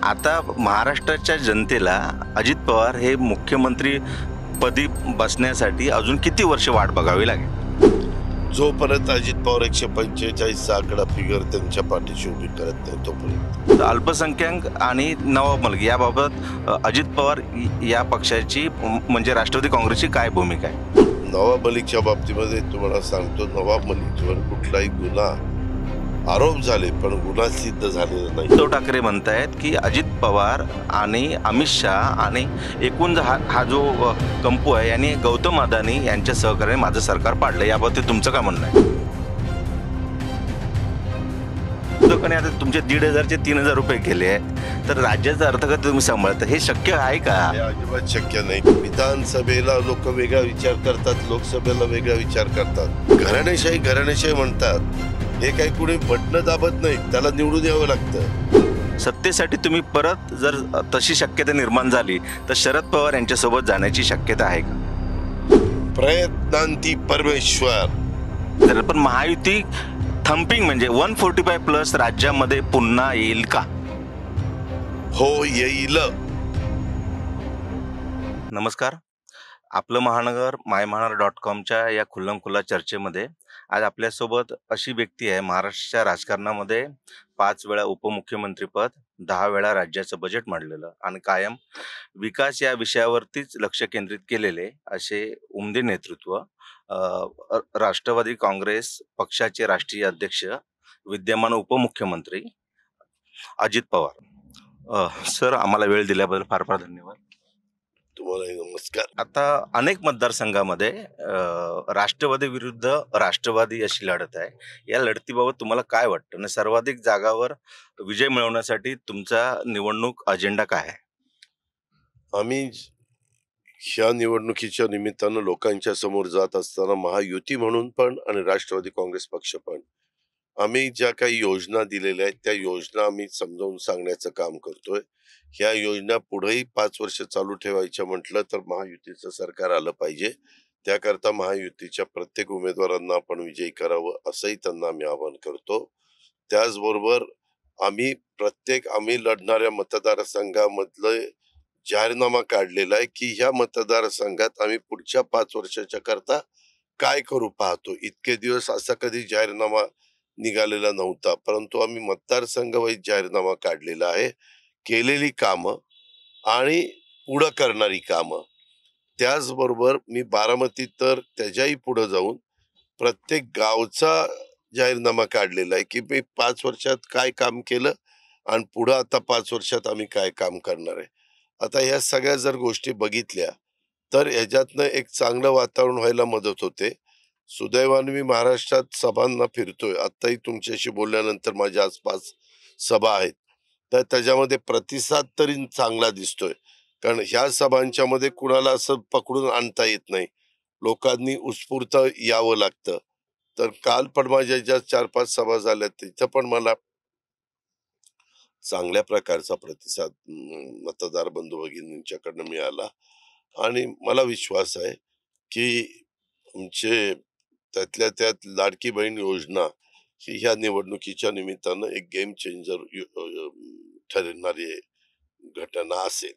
आता महाराष्ट्राच्या जनतेला अजित पवार हे मुख्यमंत्री पदी बसण्यासाठी अजून किती वर्ष वाट बघावी लागेल? जोपर्यंत अजित पवार 145चा आकडा फिगर त्यांच्या पाठीशी उभी करत नाही तोपर्यंत. तर अल्पसंख्याक आणि नवाब मलिक याबाबत अजित पवार या पक्षाची म्हणजे राष्ट्रवादी काँग्रेसची काय भूमिका आहे? नवाब मलिकच्या बाबतीमध्ये तुम्हाला सांगतो, नवाब मलिकवर कुठलाही गुन्हा आरोप झाले पण गुन्हा सिद्ध झालेला नाही. उद्धव ठाकरे म्हणतायत की अजित पवार आणि अमित शहा आणि एकूण हा जो कंपू आहे यांनी गौतम अदानी यांच्या सहकार्याने माझं सरकार पाडलं. याबाबतीत तुमचं काय म्हणणं आहे? उद्धवने आता तुमचे 1,500चे 3,000 रुपये केले आहेत, तर राज्याचा अर्थखाते तुम्ही सांभाळता, हे शक्य आहे का? हे अजिबात शक्य नाही. विधानसभेला लोक वेगळा विचार करतात, लोकसभेला वेगळा विचार करतात. घराणेशाही म्हणतात. हे काही कुणी बटणं दाबत नाही, त्याला निवडून यावं लागतं. सत्तेसाठी तुम्ही परत जर तशी शक्यता निर्माण झाली तर शरद पवार यांच्यासोबत जाण्याची शक्यता आहे का? प्रयत्नांती परमेश्वर. तर पण महायुती थम्पिंग म्हणजे 145+ राज्यामध्ये पुन्हा येईल का? हो, येईल. नमस्कार. आपलं महानगर मायमहानगर.comच्या या खुल्लमखुल्ला चर्चेमध्ये आज आपल्यासोबत अशी व्यक्ती आहे, महाराष्ट्राच्या राजकारणामध्ये 5 वेळा उपमुख्यमंत्रीपद, 10 वेळा राज्याचं बजेट मांडलेलं आणि कायम विकास या विषयावरतीच लक्ष केंद्रित केलेले असे उमदे नेतृत्व, राष्ट्रवादी काँग्रेस पक्षाचे राष्ट्रीय अध्यक्ष, विद्यमान उपमुख्यमंत्री अजित पवार. सर, आम्हाला वेळ दिल्याबद्दल फार फार धन्यवाद. तुम्हालाही नमस्कार. आता अनेक मतदारसंघामध्ये राष्ट्रवादी विरुद्ध राष्ट्रवादी अशी लढत आहे. या लढतीबाबत तुम्हाला काय वाटतं आणि सर्वाधिक जागावर विजय मिळवण्यासाठी तुमचा निवडणूक अजेंडा काय आहे? आम्ही ह्या निवडणुकीच्या निमित्तानं लोकांच्या समोर जात असताना महायुती म्हणून पण आणि राष्ट्रवादी काँग्रेस पक्ष पण आम्ही ज्या काही योजना दिलेल्या आहेत त्या योजना आम्ही समजावून सांगण्याचं काम करतोय. ह्या योजना पुढेही 5 वर्ष चालू ठेवायच्या म्हटलं तर महायुतीचं सरकार आलं पाहिजे. त्याकरता महायुतीच्या प्रत्येक उमेदवारांना आपण विजयी करावं असंही त्यांना आम्ही आवाहन करतो. त्याचबरोबर आम्ही लढणाऱ्या मतदारसंघामधलं जाहीरनामा काढलेला आहे की ह्या मतदारसंघात आम्ही पुढच्या 5 वर्षाच्या करता काय करू पाहतो. इतके दिवस असा कधी जाहीरनामा निघालेला नव्हता, परंतु आम्ही मतदारसंघ वाईज जाहीरनामा काढलेला आहे. केलेली कामं आणि पुढं करणारी कामं. त्याचबरोबर मी बारामतीत तर त्याच्याही पुढे जाऊन प्रत्येक गावचा जाहीरनामा काढलेला आहे की मी 5 वर्षात काय काम केलं आणि पुढं आता 5 वर्षात आम्ही काय काम करणार आहे. आता ह्या सगळ्या जर गोष्टी बघितल्या तर ह्याच्यातनं एक चांगलं वातावरण व्हायला मदत होते. सुदैवाने मी महाराष्ट्रात सभांना फिरतोय. आत्ताही तुमच्याशी बोलल्यानंतर माझ्या आसपास सभा आहेत, तर त्याच्यामध्ये प्रतिसाद तरी चांगला दिसतोय. कारण ह्या सभांच्या मध्ये कुणाला असं पकडून आणता येत नाही, लोकांनी उत्स्फूर्त यावं लागतं. तर काल पण माझ्या ज्या 4-5 सभा झाल्या तिथं पण मला चांगल्या प्रकारचा प्रतिसाद मतदार बंधू भगिनींच्याकडनं मिळाला आणि मला विश्वास आहे की आमचे त्यातल्या त्यात लाडकी बहीण योजना ही ह्या निवडणुकीच्या निमित्तानं एक गेम चेंजर ठरणारी घटना असेल.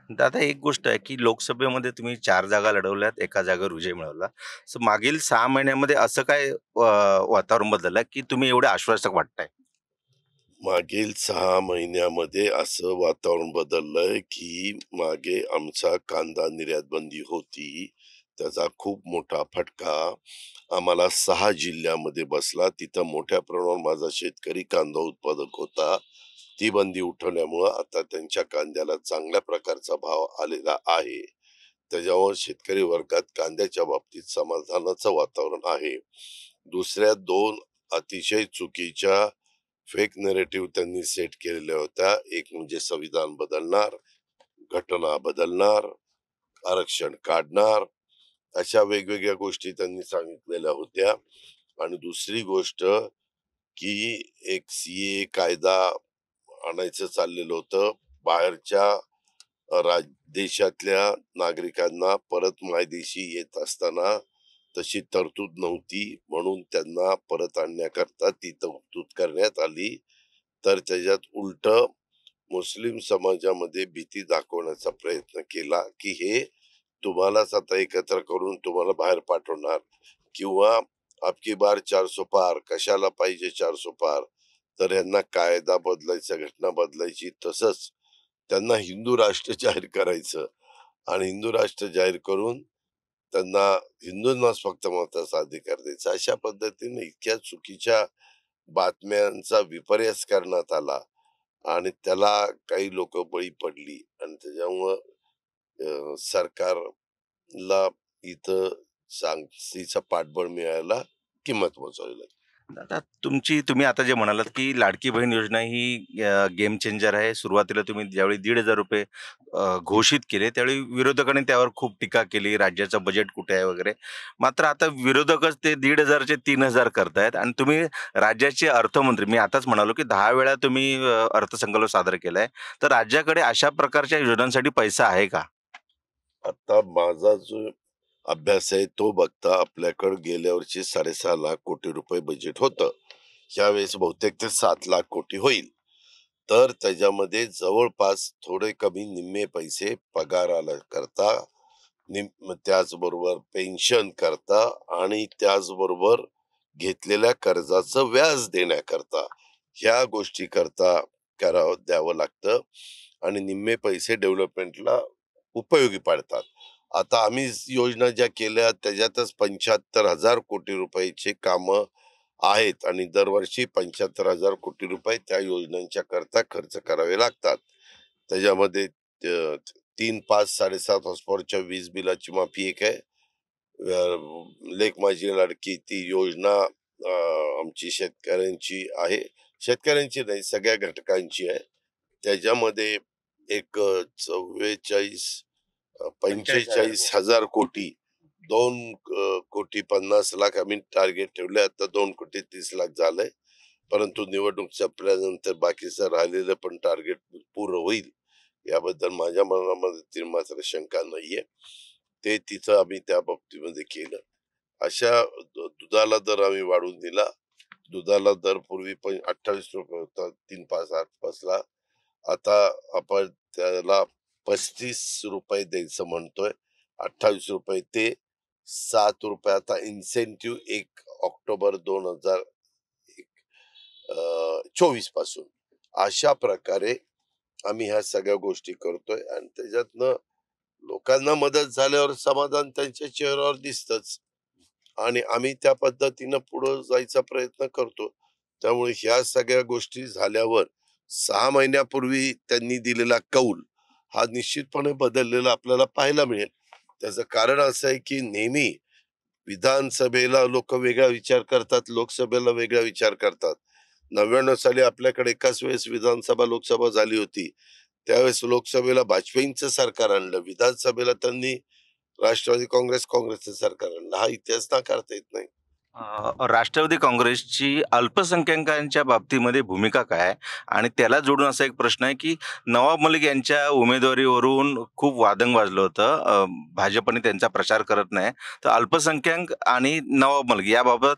दादा, एक गोष्ट आहे की लोकसभेमध्ये तुम्ही 4 जागा लढवल्यात, 1 जागेवर विजय मिळवला. सो मागील 6 महिन्यामध्ये असं काय वातावरण बदललं की तुम्ही एवढे आश्वासक वाटताय? मागील 6 महिन्यामध्ये असं वातावरण बदललंय की मागे आमचा कांदा निर्यात बंदी होती, त्याचा खूप मोठा फटका आम्हाला 6 जिल्ह्यामध्ये बसला. तिथं मोठ्या प्रमाणावर माझा शेतकरी कांदा उत्पादक होता. ती बंदी उठवल्यामुळं आता त्यांच्या कांद्याला चांगल्या प्रकारचा भाव आलेला आहे. त्याच्यावर शेतकरी वर्गात कांद्याच्या बाबतीत समाधानाचं वातावरण आहे. दुसऱ्या 2 अतिशय चुकीच्या फेक नेरेटिव्ह त्यांनी सेट केलेल्या होत्या. एक म्हणजे संविधान बदलणार, घटना बदलणार, आरक्षण काढणार, अशा वेगवेगळ्या गोष्टी त्यांनी सांगितलेल्या होत्या. आणि दुसरी गोष्ट की एक CA कायदा आणायचं चाललेलं होतं. बाहेरच्या देशातल्या नागरिकांना परत मायदेशी येत असताना तशी तरतूद नव्हती, म्हणून त्यांना परत आणण्याकरता ती तरतूद करण्यात आली. तर त्याच्यात उलट मुस्लिम समाजामध्ये भीती दाखवण्याचा प्रयत्न केला, की हे तुम्हालाच आता एकत्र करून तुम्हाला बाहेर पाठवणार किंवा अबकी बार 400 पार, कशाला पाहिजे 400 पार? तर यांना कायदा बदलायचा, घटना बदलायची, तसंच त्यांना हिंदू राष्ट्र जाहीर करायचं आणि हिंदू राष्ट्र जाहीर करून त्यांना हिंदूंनाच फक्त मताचा अधिकार द्यायचा. अशा पद्धतीने इतक्या चुकीच्या बातम्यांचा विपर्यास करण्यात आला आणि त्याला काही लोक बळी पडली आणि त्याच्यामुळं सरकारला इथं तिचं पाठबळ मिळायला किंमत मोजावी लागली. आता तुम्ही आता जे म्हणालात, की लाडकी बहीण योजना ही गेम चेंजर आहे. सुरुवातीला तुम्ही ज्यावेळी ₹1,500 घोषित केले, त्यावेळी विरोधकांनी त्यावर खूप टीका केली. राज्याचं बजेट कुठे आहे वगैरे. मात्र आता विरोधकच ते 1,500 चे 3,000 करतायत आणि तुम्ही राज्याचे अर्थमंत्री, मी आताच म्हणालो, की 10 वेळा तुम्ही अर्थसंकल्प सादर केलाय. तर राज्याकडे अशा प्रकारच्या योजनांसाठी पैसा आहे का? आता माझा जो अभ्यास आहे तो बघता आपल्याकडे गेल्या वर्षी 6.5 लाख कोटी रुपये बजेट होतं. यावेळेस बहुतेक ते 7 लाख कोटी होईल. तर त्याच्यामध्ये जवळपास थोडे कमी निम्मे पैसे पगाराला करता, त्याचबरोबर पेन्शन करता आणि त्याचबरोबर घेतलेल्या कर्जाचं व्याज देण्याकरता, ह्या गोष्टी करता द्यावं लागतं आणि निम्मे पैसे डेव्हलपमेंटला उपयोगी पडतात. आता आम्ही योजना ज्या केल्या त्याच्यातच 75,000 कोटी रुपयाची कामं आहेत आणि दरवर्षी 75,000 कोटी रुपये त्या योजनांच्या करता खर्च करावे लागतात. त्याच्यामध्ये 3, 5, 7.5 हॉर्सपॉवरच्या वीज बिलाची माफी एक आहे. लेक माझी लाडकी ती योजना आमची शेतकऱ्यांची आहे. शेतकऱ्यांची नाही, सगळ्या घटकांची आहे. त्याच्यामध्ये एक 44 45,000 45,000 कोटी 2,50,00,000 आम्ही टार्गेट ठेवले. आता 2,30,00,000 झालंय. परंतु निवडणूक संपल्यानंतर बाकीचं राहिलेलं पण टार्गेट पूर्ण होईल याबद्दल माझ्या मनामध्ये मात्र शंका नाहीये. ते तिथं आम्ही त्या बाबतीमध्ये केलं. अशा दुधाला दर आम्ही वाढवून दिला. दुधाला दर पूर्वी पण ₹28 होता, 3-5-8 बसला. आता आपण त्याला ₹35 द्यायचं म्हणतोय. ₹28 ते ₹7 आता इन्सेंटिव्ह 1 ऑक्टोबर 2024 पासून. अशा प्रकारे आम्ही ह्या सगळ्या गोष्टी करतोय आणि त्याच्यातनं लोकांना मदत झाल्यावर समाधान त्यांच्या चेहऱ्यावर दिसतच आणि आम्ही त्या पद्धतीनं पुढं जायचा प्रयत्न करतो. त्यामुळे ह्या सगळ्या गोष्टी झाल्यावर 6 महिन्यापूर्वी त्यांनी दिलेला कौल हा निश्चितपणे बदललेला आपल्याला पाहायला मिळेल. त्याचं कारण असं आहे, की नेहमी विधानसभेला लोक वेगळा विचार करतात, लोकसभेला वेगळा विचार करतात. 99 साली आपल्याकडे एकाच वेळेस विधानसभा, लोकसभा झाली होती. त्यावेळेस लोकसभेला वाजपेयींचं सरकार आणलं. विधानसभेला त्यांनी राष्ट्रवादी काँग्रेस, काँग्रेसचं सरकार आणलं. हा इतिहास नाकारता येत नाही. राष्ट्रवादी काँग्रेसची अल्पसंख्याकांच्या बाबतीमध्ये भूमिका काय आहे? आणि त्याला जोडून असा एक प्रश्न आहे, की नवाब मलिक यांच्या उमेदवारीवरून खूप वादंग वाजलं होतं. भाजपने त्यांचा प्रचार करत नाही. तर अल्पसंख्याक आणि नवाब मलिक याबाबत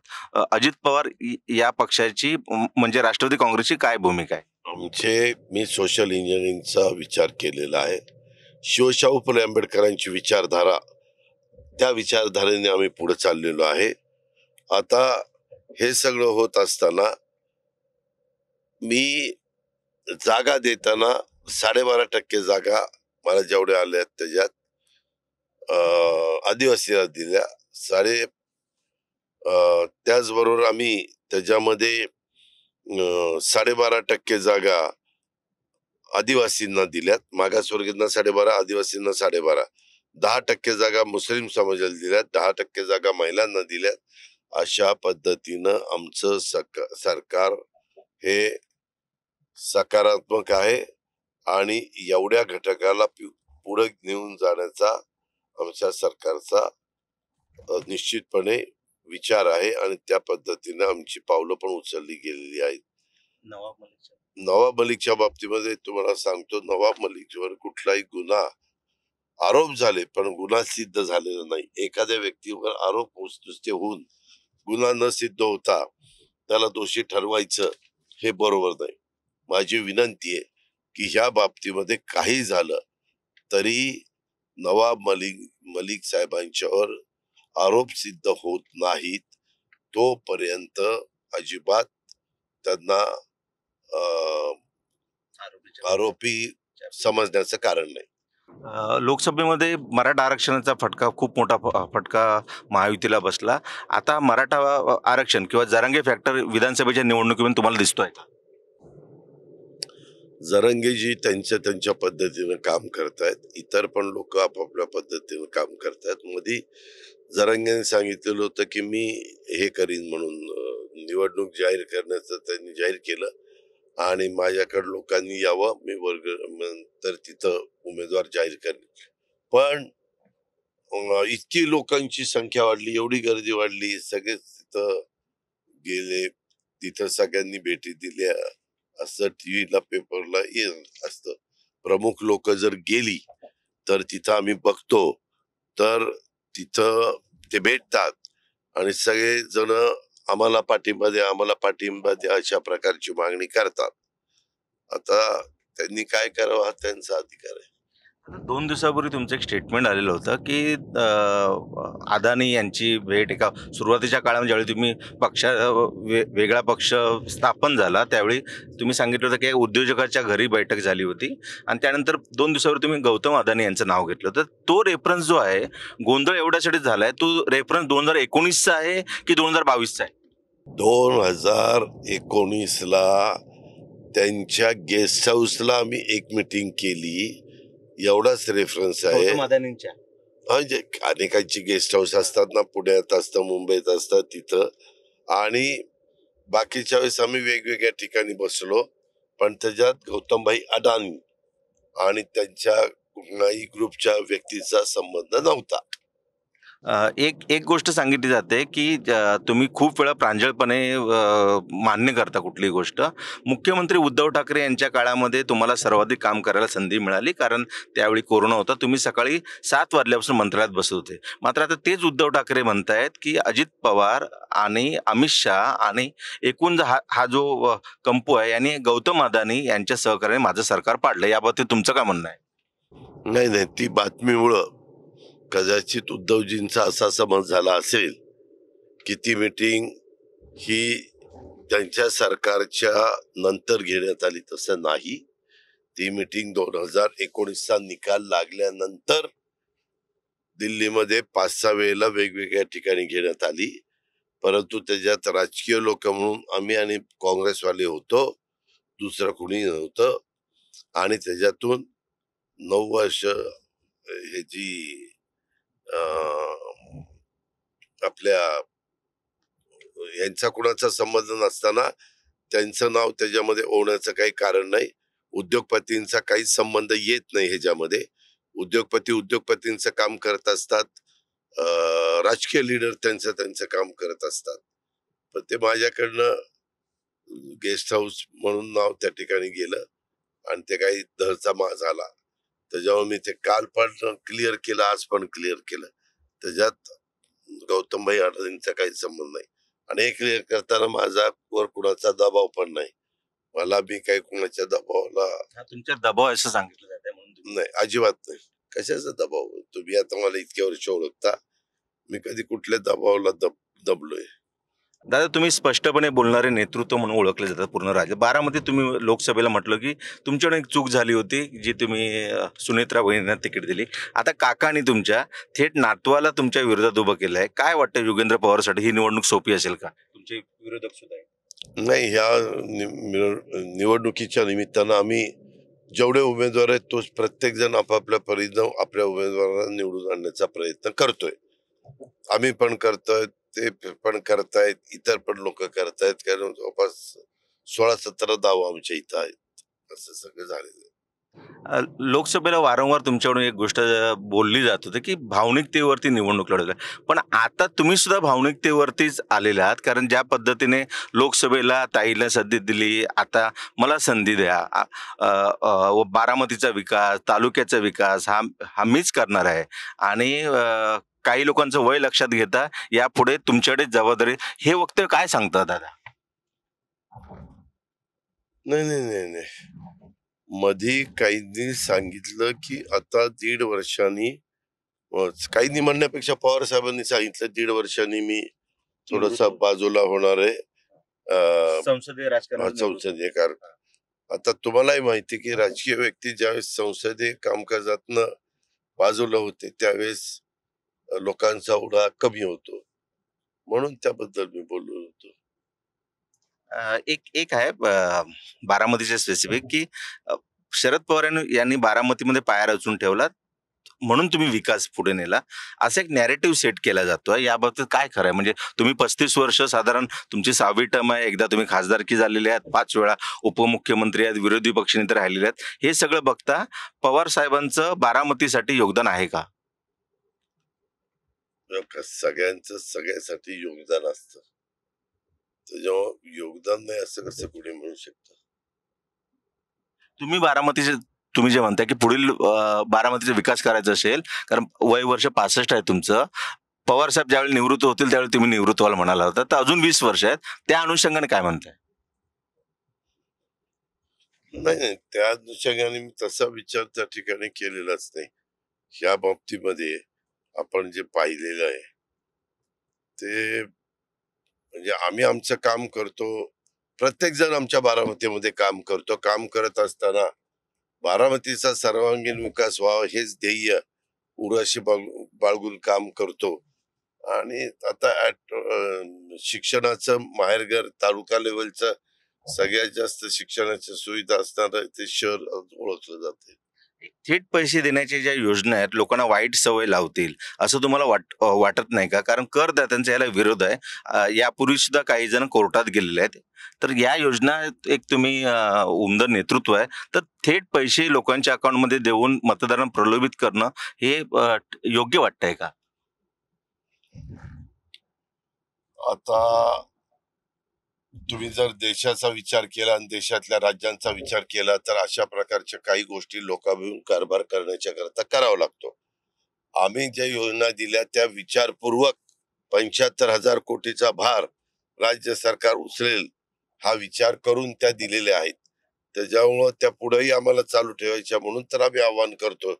अजित पवार या पक्षाची म्हणजे राष्ट्रवादी काँग्रेसची काय भूमिका आहे? मी सोशल इंजिनिअरिंगचा विचार केलेला आहे. शिवशाहू फुले आंबेडकरांची विचारधारा, त्या विचारधारेने आम्ही पुढे चाललेलो आहे. आता हे सगळं होत असताना मी जागा देताना 12.5% जागा मला जेवढ्या आल्या त्याच्यात आदिवासीला दिल्या. त्याचबरोबर आम्ही त्याच्यामध्ये 12.5% जागा आदिवासींना दिल्यात. मागासवर्गीयांना 12.5, आदिवासींना 12.5. 10% जागा मुस्लिम समाजाला दिल्यात, 10% जागा महिलांना दिल्यात. अशा पद्धतीनं आमचं सरकार हे सकारात्मक आहे आणि एवढ्या घटकाला पुढे नेऊन जाण्याचा आमच्या सरकारचा निश्चितपणे विचार आहे आणि त्या पद्धतीनं आमची पावलं पण उचलली गेलेली आहेत. नवाब मलिकच्या बाबतीमध्ये तुम्हाला सांगतो, नवाब मलिकवर कुठलाही गुन्हा, आरोप झाले पण गुन्हा सिद्ध झालेला नाही. एखाद्या व्यक्तीवर आरोप नुसते होऊन गुन्हा न सिद्ध होता त्याला दोषी ठरवायचं हे बरोबर नाही. माझी विनंती आहे की ह्या बाबतीमध्ये काही झालं तरी नवाब मलिक साहेबांच्यावर आरोप सिद्ध होत नाहीत तोपर्यंत अजिबात त्यांना आरोपी समजण्याचं कारण नाही. लोकसभेमध्ये मराठा आरक्षणाचा फटका खूप मोठा फटका महायुतीला बसला. आता मराठा आरक्षण किंवा जरांगे फॅक्टर विधानसभेच्या निवडणुकीमध्ये तुम्हाला दिसतोय का? जरंगेजी त्यांच्या पद्धतीनं काम करतायत, इतर पण लोक आपापल्या पद्धतीनं काम करतायत. मध्ये जरंगेने सांगितलेलं होतं की मी हे करीन म्हणून, निवडणूक जाहीर करण्याचं त्यांनी जाहीर केलं आणि माझ्याकडे लोकांनी यावं, मी तर तिथं उमेदवार जाहीर करेन. पण इतकी लोकांची संख्या वाढली, एवढी गर्दी वाढली, सगळेच तिथं गेले, तिथं सगळ्यांनी भेटी दिल्या असं टीव्हीला पेपरला येत असतं. प्रमुख लोक जर गेली तर तिथं आम्ही बघतो तर तिथं ते भेटतात आणि सगळे जण आम्हाला पाठिंबा द्या, आम्हाला पाठिंबा द्या अशा प्रकारची मागणी करतात. आता त्यांनी काय करावं हा त्यांचा अधिकार आहे. 2 दिवसापूर्वी तुमचं एक स्टेटमेंट आलेलं होतं की अदानी यांची भेट एका सुरुवातीच्या काळामध्ये ज्यावेळी तुम्ही वेगळा पक्ष स्थापन झाला त्यावेळी तुम्ही सांगितलं होतं की उद्योजकाच्या घरी बैठक झाली होती आणि त्यानंतर 2 दिवसावर तुम्ही गौतम अदानी यांचं नाव घेतलं. तर तो रेफरन्स जो आहे गोंधळ एवढ्यासाठी झालाय, तो रेफरन्स 2019चा आहे की 2022चा आहे? 2019ला त्यांच्या गेस्ट हाऊसला आम्ही एक मीटिंग केली, एवढाच रेफरन्स आहे. गौतम अदानींच्या म्हणजे अनेकांची गेस्ट हाऊस असतात ना, पुण्यात असतं, मुंबईत असतात तिथं, आणि बाकीच्या वेळेस आम्ही वेगवेगळ्या ठिकाणी बसलो. पण त्याच्यात गौतमभाई अडानी आणि त्यांच्या कुठल्याही ग्रुपच्या व्यक्तीचा संबंध नव्हता. एक एक गोष्ट सांगितली जाते की तुम्ही खूप वेळा प्रांजळपणे मान्य करता कुठलीही गोष्ट. मुख्यमंत्री उद्धव ठाकरे यांच्या काळामध्ये तुम्हाला सर्वाधिक काम करायला संधी मिळाली, कारण त्यावेळी कोरोना होता. तुम्ही सकाळी 7 वाजल्यापासून मंत्रालयात बसत होते. मात्र आता तेच उद्धव ठाकरे म्हणतायत की अजित पवार आणि अमित शहा आणि एकूण हा जो कंपू आहे यांनी गौतम अदानी यांच्या सहकार्याने माझं सरकार पाडलं. याबाबतीत तुमचं काय म्हणणं आहे? नाही, ती बातमीमुळं कदाचित उद्धवजींचा असा समज झाला असेल की ती मीटिंग ही त्यांच्या सरकारच्या नंतर घेण्यात आली. तसं नाही. ती मीटिंग 2019चा निकाल लागल्यानंतर दिल्लीमध्ये 5-6 वेळेला वेगवेगळ्या ठिकाणी घेण्यात आली. परंतु त्याच्यात राजकीय लोक म्हणून आम्ही आणि काँग्रेसवाले होतो, दुसरं कुणी नव्हतं. आणि त्याच्यातून 9 वर्ष ह्याची आपल्या यांचा कुणाचा संबंध नसताना त्यांचं नाव त्याच्यामध्ये ओढण्याचं काही कारण नाही. उद्योगपतींचा काही संबंध येत नाही ह्याच्यामध्ये. उद्योगपतींचं काम करत असतात, राजकीय लीडर त्यांचं काम करत असतात. पण ते माझ्याकडनं गेस्ट हाऊस म्हणून नाव त्या ठिकाणी गेलं आणि ते काही धरचा झाला. त्याच्यामुळे मी ते काल पण क्लिअर केलं, आज पण क्लिअर केलं. त्याच्यात गौतमभाई अडानींचा काही संबंध नाही. आणि हे क्लिअर करताना माझा वर कुणाचा दबाव पण नाही. मला मी काही कुणाच्या दबावाला तुमच्या दबाव असं सांगितलं जाते म्हणून नाही, अजिबात नाही. कशाचा दबाव? तुम्ही आता मला इतक्या वर्ष ओळखता, मी कधी कुठल्या दबावाला दबलोय? दादा, तुम्ही स्पष्टपणे बोलणारे नेतृत्व म्हणून ओळखले जातात पूर्ण राज्य. बारामतीत तुम्ही लोकसभेला म्हटलं की तुमच्याकडून एक चूक झाली होती, जी तुम्ही सुनेत्रा वहिनींना तिकीट दिली. आता काकांनी तुमच्या थेट नातवाला तुमच्या विरोधात उभं केलं आहे. काय वाटतं योगेंद्र पवारसाठी ही निवडणूक सोपी असेल का? तुमचे विरोधक सुद्धा आहे. नाही, ह्या निवडणुकीच्या निमित्तानं आम्ही जेवढे उमेदवार आहेत तो प्रत्येक जण आपापल्या परीनं आपल्या उमेदवारांना निवडून आणण्याचा प्रयत्न करतोय. आम्ही पण करतोय, ते पण करतायत, इतर पण लोक करतायत. कारण जवळपास 16-17 दावा आमच्या इथं आहेत. असं सगळं झालेलं. लोकसभेला वारंवार तुमच्याकडून एक गोष्ट बोलली जात होती की भावनिकतेवरती निवडणूक लढवली. पण आता तुम्ही सुद्धा भावनिकतेवरतीच आलेले आहात, कारण ज्या पद्धतीने लोकसभेला ताईला संधी दिली, आता मला संधी द्या, बारामतीचा विकास, तालुक्याचा विकास हा मीच करणार आहे आणि काही लोकांचं वय लक्षात घेता यापुढे तुमच्याकडे जबाबदारी, हे वक्तव्य काय सांगतात दादा? नाही, मधी काहींनी सांगितलं की आता 1.5 वर्षांनी काहींनी म्हणण्यापेक्षा पवार साहेबांनी सांगितलं 1.5 वर्षांनी मी थोडासा निवृत्त बाजूला होणार आहे. संसदीय राजकारणात निवृत्त. संसदीय कारण आता तुम्हालाही माहिती की राजकीय व्यक्ती ज्यावेळेस संसदीय कामकाजातनं बाजूला होते त्यावेळेस लोकांचा ओढा कमी होतो, म्हणून त्याबद्दल मी बोललो होतो. एक एक आहे बारामतीचे स्पेसिफिक की अ, शरद पवार यांनी बारामतीमध्ये पाया रचून ठेवला म्हणून तुम्ही विकास पुढे नेला, असा एक नॅरेटिव्ह सेट केला जातोय. याबाबतीत काय खरं आहे? म्हणजे तुम्ही 35 वर्ष साधारण तुमची 6वी टर्म आहे, एकदा तुम्ही खासदारकी झालेले आहात, 5 वेळा उपमुख्यमंत्री आहेत, विरोधी पक्षनेते राहिलेले आहेत. हे सगळं बघता पवार साहेबांचं बारामतीसाठी योगदान आहे का? सगळ्यांचं सगळ्यासाठी योगदान असतं, तर जेव्हा योगदान नाही असं कसं कोणी म्हणू शकतं? तुम्ही बारामतीचे तुम्ही जे म्हणताय की पुढील बारामतीचा विकास करायचा असेल, कारण वय वर्ष 65 आहे तुमचं. पवार साहेब ज्यावेळी निवृत्त होतील त्यावेळी तुम्ही निवृत्त व्हाल म्हणाला होता, तर अजून 20 वर्ष आहेत. त्या अनुषंगाने काय म्हणताय? नाही नाही, त्या अनुषंगाने मी तसा विचार त्या ठिकाणी केलेलाच नाही. ह्या बाबतीमध्ये आपण जे पाहिलेलं आहे ते म्हणजे आम्ही आमचं काम करतो, प्रत्येक जण आमच्या बारामतीमध्ये काम करतो. काम करत असताना बारामतीचा सर्वांगीण विकास व्हावा हेच ध्येय उराशी बाळगून काम करतो. आणि आता शिक्षणाचं माहेरघर तालुका लेवलचं सगळ्यात जास्त शिक्षणाच्या सुविधा असणारं ते शहर ओळखलं जाते. थेट पैसे देण्याच्या ज्या योजना आहेत लोकांना वाईट सवय लावतील असं तुम्हाला वाटत नाही का? कारण करदात्यांचा याला विरोध आहे. यापूर्वी सुद्धा काही जण कोर्टात गेलेले आहेत. तर या योजना एक तुम्ही उमदं नेतृत्व आहे, तर थेट पैसे लोकांच्या अकाउंटमध्ये देऊन मतदारांना प्रलोभित करणं हे योग्य वाटतंय का? आता तुम्ही जर देशाचा विचार केला आणि देशातल्या राज्यांचा विचार केला तर अशा प्रकारच्या काही गोष्टी लोकांभिमुख कारभार करण्याच्या करता करावा लागतो. आम्ही ज्या योजना दिल्या त्या विचारपूर्वक 75,000 कोटीचा भार राज्य सरकार उचलेल हा विचार करून त्या दिलेल्या आहेत. त्याच्यामुळं त्या पुढेही आम्हाला चालू ठेवायच्या, म्हणून तर आम्ही आवाहन करतो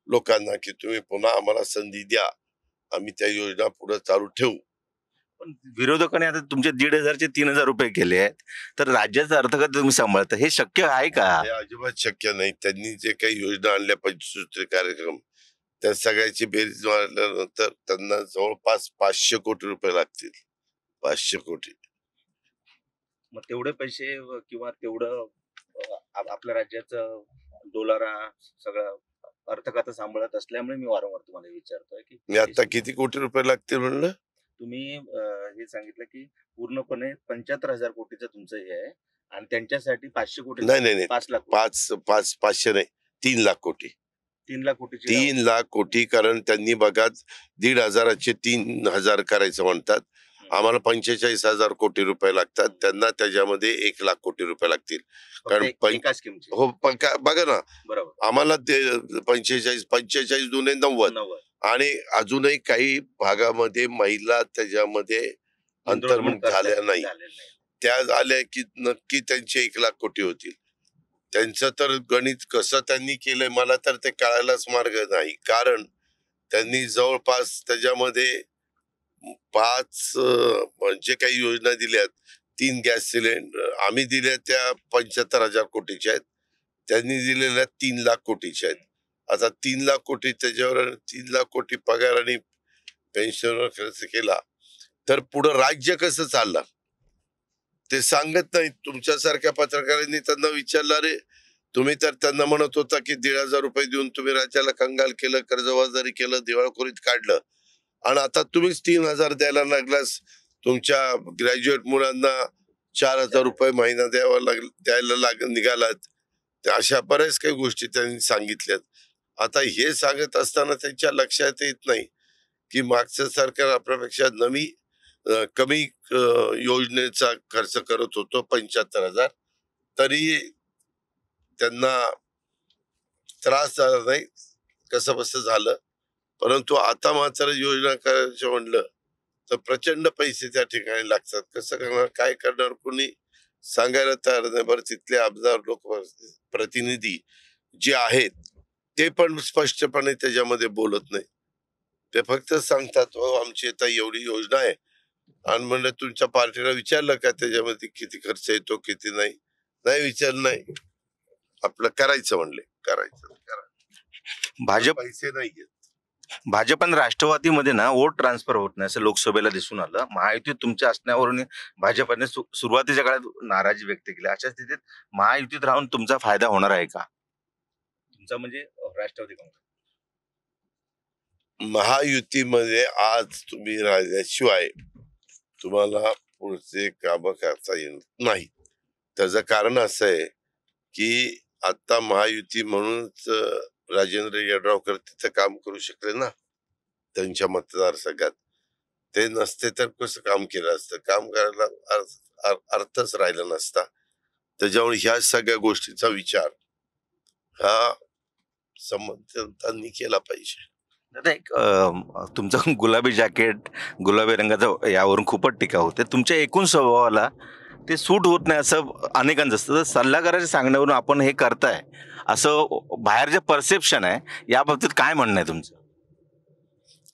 लोकांना की तुम्ही पुन्हा आम्हाला संधी द्या, आम्ही त्या योजना पुढे चालू ठेवू. पण विरोधकांनी आता तुमचे 1,500चे 3,000 रुपये केले आहेत, तर राज्याचा अर्थखाते तुम्ही सांभाळता, हे शक्य आहे का? हे अजिबात शक्य नाही. त्यांनी जे काही योजना आणल्या, पंचसूत्री कार्यक्रम, त्या सगळ्याची बेरीज मारल्यानंतर त्यांना जवळपास 500 कोटी रुपये लागतील. 500 कोटी. मग तेवढे पैसे किंवा तेवढं आपल्या राज्याचं डोलारा सगळं अर्थखातं सांभाळत असल्यामुळे मी वारंवार तुम्हाला विचारतोय की मी आता किती कोटी रुपये लागतील म्हणलं? तुम्ही हे सांगितलं की पूर्णपणे 75,000 कोटीचं तुमचं हे आहे आणि त्यांच्यासाठी 500 कोटी, नाही नाही नाही, 5 लाख, 500 नाही, 3 लाख कोटी. 3 लाख कोटीची 3 लाख कोटी. कारण त्यांनी बघा 1,500चे 3,000 करायचं म्हणतात. आम्हाला 45,000 कोटी रुपये लागतात, त्यांना त्याच्यामध्ये 1 लाख कोटी रुपये लागतील. कारण एका स्कीमची. हो पण बघा ना, बरोबर. आम्हाला ते 45 दुने 90 आणि अजूनही काही भागामध्ये महिला त्याच्यामध्ये अंतर्मुख झाल्या नाही. त्या आल्या की नक्की त्यांचे 1 लाख कोटी होतील. त्यांचं तर गणित कसं त्यांनी केलंय मला तर ते कळायलाच मार्ग नाही. कारण त्यांनी जवळपास त्याच्यामध्ये 5 म्हणजे काही योजना दिल्यात. 3 गॅस सिलेंडर आम्ही दिल्या त्या 75,000 कोटीच्या आहेत, त्यांनी दिलेल्या 3 लाख कोटीच्या आहेत. आता 3 लाख कोटी त्याच्यावर 3 लाख कोटी पगार आणि पेन्शनवर खर्च केला तर पुढं राज्य कसं चालणार ते सांगत नाही. तुमच्यासारख्या पत्रकारांनी त्यांना विचारलं, रे तुम्ही तर त्यांना म्हणत होता की 1,500 रुपये देऊन तुम्ही राज्याला कंगाल केलं, कर्जबाजारी केलं, दिवाळखोरीत काढलं, आणि आता तुम्हीच 3,000 द्यायला लागलास. तुमच्या ग्रॅज्युएट मुलांना 4,000 रुपये महिना द्यायला निघालात. अशा बऱ्याच काही गोष्टी त्यांनी सांगितल्यात. आता हे सांगत असताना त्यांच्या लक्षात येत नाही की मागचं सरकार आपल्यापेक्षा कमी योजनेचा खर्च करत होतो 75,000, तरी त्यांना त्रास झाला नाही, कसं बस झालं. परंतु आता मात्र योजना करायचं म्हणलं तर प्रचंड पैसे त्या ठिकाणी लागतात. कसं करणार, काय करणार, कोणी सांगायला तयार नाही. बरं तिथले आमदार लोक प्रतिनिधी जे आहेत ते पण स्पष्टपणे त्याच्यामध्ये बोलत नाही. ते फक्त सांगतात हो आमची आता एवढी योजना आहे, आणि म्हणलं तुमच्या पार्टीला विचारलं का त्याच्यामध्ये किती खर्च येतो किती नाही? नाही विचारलं. नाही, आपलं करायचं म्हणले, करायचं करा. भाजप पैसे नाहीयेत. भाजप आणि राष्ट्रवादीमध्ये ना वोट ट्रान्सफर होत नाही असं लोकसभेला दिसून आलं. महायुतीत तुमच्या असण्यावरून भाजपने सुरुवातीच्या काळात नाराजी व्यक्त केली. अशा स्थितीत महायुतीत राहून तुमचा फायदा होणार आहे का? तुमचा म्हणजे राष्ट्रवादी काँग्रेस. महायुतीमध्ये आज तुम्ही राहिल्याशिवाय तुम्हाला पुढचे काम करता येणार नाही. त्याचं कारण असं आहे की आता महायुती म्हणूनच राजेंद्र यड्रावकर तिथं काम करू शकले ना त्यांच्या मतदारसंघात. ते नसते तर कसं काम केलं असतं? काम करायला अर्थच राहिला नसता. त्याच्यामुळे ह्या सगळ्या गोष्टीचा विचार हा संबंधितांनी केला पाहिजे. दादा एक तुमचं गुलाबी जॅकेट, गुलाबी रंगाचं यावरून खूपच टीका होते. तुमच्या एकूण स्वभावाला ते सूट होत नाही असं अनेकांचं असतं. तर सल्लागाराच्या सांगण्यावरून आपण हे करताय असं बाहेर जे परसेप्शन आहे, याबाबतीत काय म्हणणं आहे तुमचं?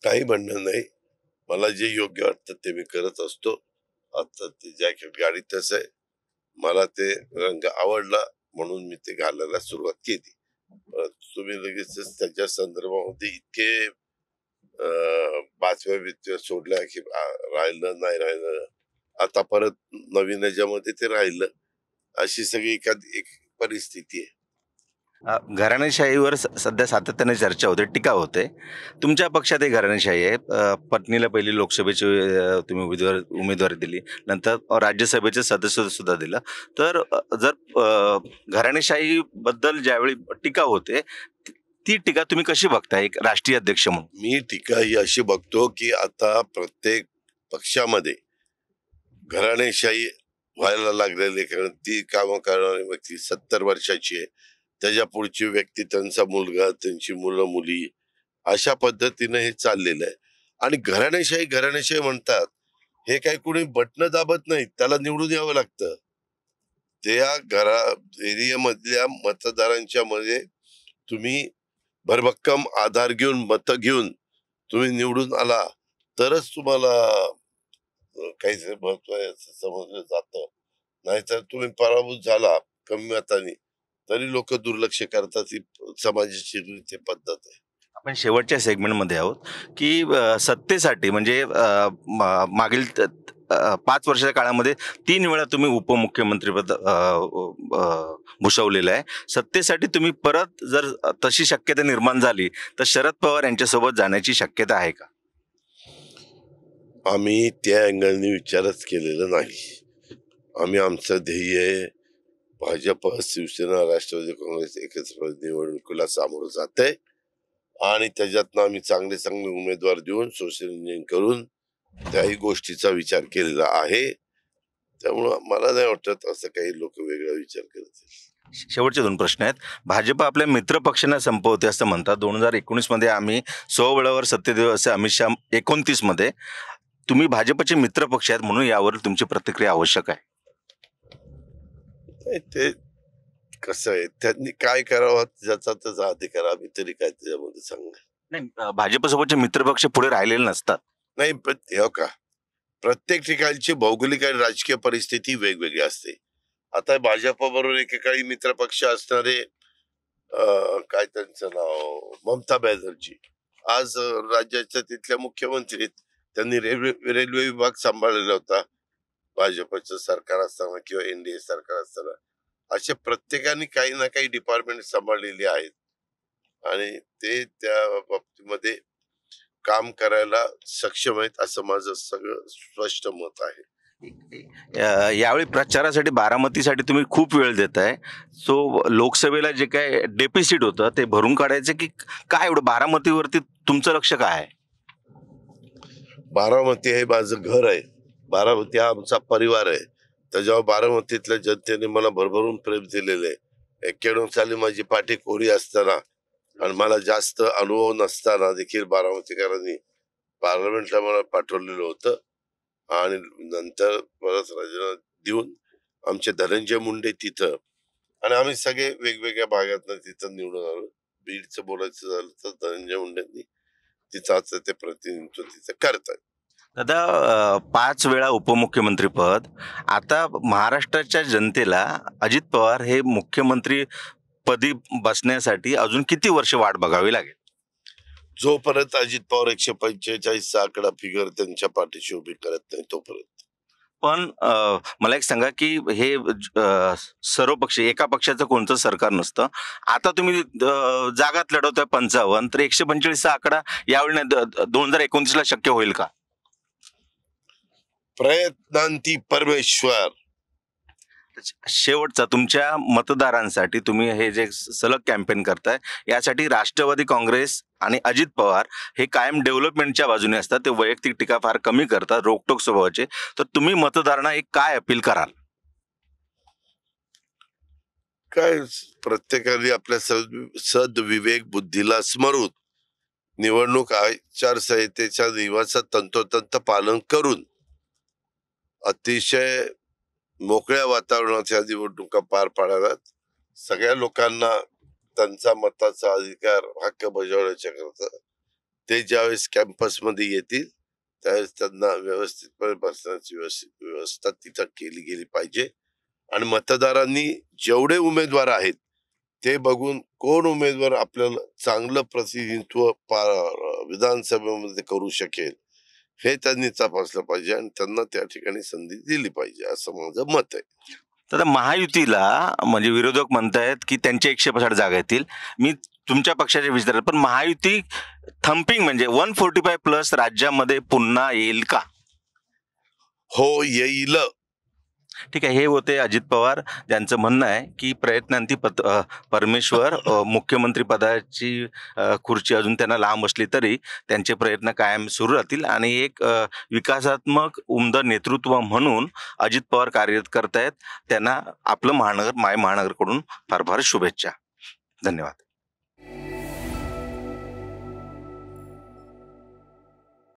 काही म्हणणं नाही. मला जे योग्य वाटतं ते मी करत असतो. आता ते जॅकेट गाडीतच आहे. मला ते रंग आवडला म्हणून मी ते घालायला सुरुवात केली. तुम्ही लगेचच त्याच्या संदर्भामध्ये इतके बातम्या बितम्या सोडल्या की राहिलं नाही राहिलं, आता परत नवीन याच्यामध्ये ते राहिलं, अशी सगळी एक परिस्थिती आहे. घराणेशाहीवर सध्या सातत्याने चर्चा होते, टीका होते. तुमच्या पक्षातही घराणेशाही आहे. पत्नीला पहिली लोकसभेची तुम्ही उमेदवारी दिली, नंतर राज्यसभेचे सदस्य सुद्धा दिलं. तर जर घराणेशाहीबद्दल ज्यावेळी टीका होते, ती टीका तुम्ही कशी बघताय एक राष्ट्रीय अध्यक्ष म्हणून? मी टीका ही अशी बघतो की आता प्रत्येक पक्षामध्ये घराणेशाही व्हायला लागलेली, कारण ती कामं करणारी व्यक्ती 70 वर्षाची आहे, त्याच्या पुढची व्यक्ती त्यांचा मुलगा, त्यांची मुलं मुली, अशा पद्धतीने हे चाललेलं आहे. आणि घराणेशाही घराणेशाही म्हणतात, हे काही कुणी बटणं दाबत नाही, त्याला निवडून यावं लागतं. त्या एरियामधल्या मतदारांच्या मध्ये तुम्ही भरभक्कम आधार घेऊन मतं घेऊन तुम्ही निवडून आला तरच तुम्हाला काहीतरी महत्व आहे असं समजलं जातं. नाहीतर तुम्ही पराभूत झाला कमी मतांनी तरी लोक दुर्लक्ष करतात. ही समाजाची ती पद्धत आहे. आपण शेवटच्या सेगमेंटमध्ये आहोत की सत्तेसाठी म्हणजे मागील 5 वर्षाच्या काळामध्ये 3 वेळा तुम्ही उपमुख्यमंत्रीपद भूषवलेलं आहे. सत्तेसाठी तुम्ही परत जर तशी शक्यता निर्माण झाली तर शरद पवार यांच्यासोबत जाण्याची शक्यता आहे का? आम्ही त्या अँगलने विचारच केलेला नाही. आम्ही आमचं ध्येय भाजप, शिवसेना, राष्ट्रवादी काँग्रेस एकत्र निवडणुकीला सामोरं जात आहे आणि त्याच्यातनं आम्ही चांगले चांगले उमेदवार देऊन सोशल इंजिनिअरिंग करून त्याही गोष्टीचा विचार केलेला आहे. त्यामुळं मला नाही वाटत असं काही लोक वेगळा विचार करतील. शेवटचे 2 प्रश्न आहेत. भाजप आपल्या मित्र पक्षांना संपवते असं म्हणतात. 2019 मध्ये आम्ही 100 वेळावर सत्तेत येऊ असे अमित शहा 29 मध्ये. तुम्ही भाजपचे मित्र पक्ष आहेत म्हणून यावर तुमची प्रतिक्रिया आवश्यक आहे. ते कसं आहे, त्यांनी काय करावं ज्याचा त्याचा अधिकार, आम्ही तरी काय त्याच्यामध्ये सांगणार नाही, भाजपसोबतचे मित्रपक्ष पुढे राहिलेले नसतात. नाही. पण हे का प्रत्येक ठिकाणची भौगोलिक आणि राजकीय परिस्थिती वेगवेगळी असते. आता भाजप बरोबर एकेकाळी मित्र पक्ष असणारे काय त्यांचं नाव, ममता बॅनर्जी आज राज्याच्या तिथल्या मुख्यमंत्री आहेत. त्यांनी रेल्वे विभाग सांभाळलेला होता भाजपचं सरकार असताना किंवा एनडीए सरकार असताना. असे प्रत्येकाने काही ना काही डिपार्टमेंट सांभाळलेली आहेत आणि ते त्या बाबतीमध्ये काम करायला सक्षम आहेत असं माझं सगळं स्पष्ट मत आहे. यावेळी प्रचारासाठी बारामतीसाठी तुम्ही खूप वेळ देताय. सो लोकसभेला जे काय डेफिसिट होतं ते भरून काढायचं की काय, एवढं बारामतीवरती तुमचं लक्ष काय आहे? बारामती हे माझं घर आहे. बारामती हा आमचा परिवार आहे. त्याच्यावर बारामतीतल्या जनतेने मला भरभरून प्रेम दिलेलं आहे. 91 साली माझी पाठी कोरी असताना आणि मला जास्त अनुभव नसताना देखील बारामतीकरांनी पार्लमेंटला मला पाठवलेलं होतं आणि नंतर परत राजीनामा देऊन आमचे धनंजय मुंडे तिथं, आणि आम्ही सगळे वेगवेगळ्या भागातनं तिथं निवडून आलो. बीडचं बोलायचं झालं तर धनंजय मुंडेंनी तिथं ते प्रतिनिधित्व तिथं करतात. दादा, 5 वेळा उपमुख्यमंत्रीपद. आता महाराष्ट्राच्या जनतेला अजित पवार हे मुख्यमंत्री पदी बसण्यासाठी अजून किती वर्ष वाट बघावी लागेल? जोपर्यंत अजित पवार 145चा आकडा फिगर त्यांच्या पाठीशी उभी करत नाही तोपर्यंत. पण मला एक सांगा की हे सर्व पक्ष, एका पक्षाचं कोणतं सरकार नसतं. आता तुम्ही जागात लढवताय 55, तर 145चा आकडा यावेळी 2029ला शक्य होईल का? प्रयत्नांती परमेश्वर. शेवटचा, तुमच्या मतदारांसाठी तुम्ही हे जे सलग कॅम्पेन करताय, यासाठी राष्ट्रवादी काँग्रेस आणि अजित पवार हे कायम डेव्हलपमेंटच्या बाजूने असतात. ते वैयक्तिक टीका फार कमी करतात, रोकटोक स्वभावाचे. तर तुम्ही मतदारांना एक काय अपील कराल? काय, प्रत्येकाने आपल्या सद्विवेक बुद्धीला स्मरून निवडणूक आचारसंहितेच्या नियमाचं तंतोतंत पालन करून अतिशय मोकळ्या वातावरणात या निवडणुका पार पाडाव्यात. सगळ्या लोकांना त्यांचा मताचा अधिकार, हक्क बजावण्याच्या करता ते ज्यावेळेस कॅम्पसमध्ये येतील त्यावेळेस त्यांना व्यवस्थितपणे बसण्याची व्यवस्था तिथं केली गेली पाहिजे. आणि मतदारांनी जेवढे उमेदवार आहेत ते बघून कोण उमेदवार आपल्याला चांगलं प्रतिनिधित्व विधानसभेमध्ये करू शकेल हे त्यांनी तपासलं पाहिजे आणि त्यांना त्या ठिकाणी संधी दिली पाहिजे, असं माझं मत आहे. तर महायुतीला, म्हणजे विरोधक म्हणतायत की त्यांच्या 165 जागा येतील. मी तुमच्या पक्षाचे विचार, पण महायुती थम्पिंग म्हणजे 145+ राज्यामध्ये पुन्हा येईल का? हो, येईल. ठीक आहे. हे होते अजित पवार, ज्यांचं म्हणणं आहे की प्रयत्नांती परमेश्वर. मुख्यमंत्री पदाची खुर्ची अजून त्यांना लांब असली तरी त्यांचे प्रयत्न कायम सुरू राहतील आणि एक विकासात्मक उमदं नेतृत्व म्हणून अजित पवार कार्यरत करतायत. त्यांना आपलं महानगर, माय महानगरकडून फार फार शुभेच्छा. धन्यवाद.